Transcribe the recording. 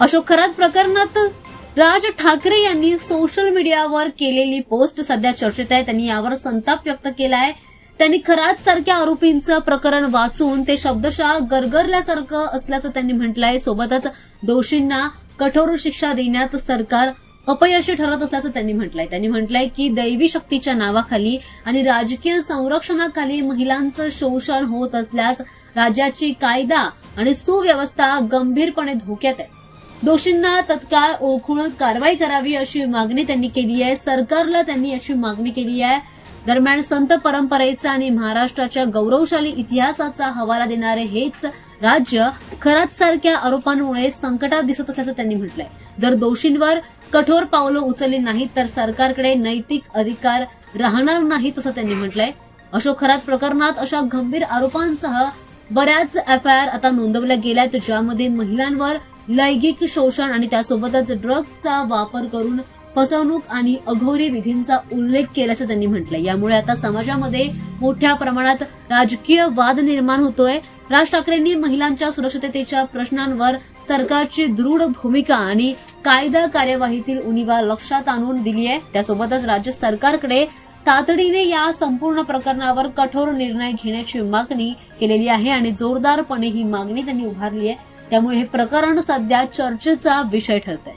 अशोक खरात प्रकरणात राज ठाकरे यांनी सोशल मीडियावर केलेली पोस्ट सध्या चर्चेत आहे. त्यांनी यावर संताप व्यक्त केलाय. त्यांनी खरात सारख्या आरोपींचं प्रकरण वाचून ते शब्दशः गरगरल्यासारखं असल्याचं त्यांनी म्हटलंय. सोबतच दोषींना कठोर शिक्षा देण्यात सरकार अपयशी ठरत असल्याचं त्यांनी म्हटलंय. त्यांनी म्हटलंय की दैवी शक्तीच्या नावाखाली आणि राजकीय संरक्षणाखाली महिलांचं शोषण होत असल्यास राज्याची कायदा आणि सुव्यवस्था गंभीरपणे धोक्यात आहे. दोषींना तत्काळ ओळखून कारवाई करावी अशी मागणी त्यांनी केली आहे. सरकारला त्यांनी याची मागणी केली आहे. दरम्यान संत परंपरेचा आणि महाराष्ट्राच्या गौरवशाली इतिहासाचा हवाला देणारे हेच राज्य खरात सारख्या आरोपांमुळे संकटात दिसत असल्याचं त्यांनी म्हटलंय. जर दोषींवर कठोर पावलं उचलली नाहीत तर सरकारकडे नैतिक अधिकार राहणार नाहीत असं त्यांनी म्हटलंय. अशोक खरात प्रकरणात अशा गंभीर आरोपांसह बऱ्याच एफआयआर आता नोंदवल्या गेल्यात, ज्यामध्ये महिलांवर लैंगिक शोषण आणि त्यासोबतच ड्रग्जचा वापर करून फसवणूक आणि अघोरी विधींचा उल्लेख केल्याचं त्यांनी म्हटलंय. यामुळे आता समाजामध्ये मोठ्या प्रमाणात राजकीय वाद निर्माण होतोय. राज ठाकरेंनी महिलांच्या सुरक्षिततेच्या प्रश्नांवर सरकारची दृढ भूमिका आणि कायदा कार्यवाहीतील उणिवा लक्षात आणून दिली आहे. त्यासोबतच राज्य सरकारकडे तातडीने या संपूर्ण प्रकरणावर कठोर निर्णय घेण्याची मागणी केलेली आहे आणि जोरदारपणे ही मागणी त्यांनी उभारली आहे. त्यामुळे हे प्रकरण सध्या चर्चेचा विषय ठरतंय.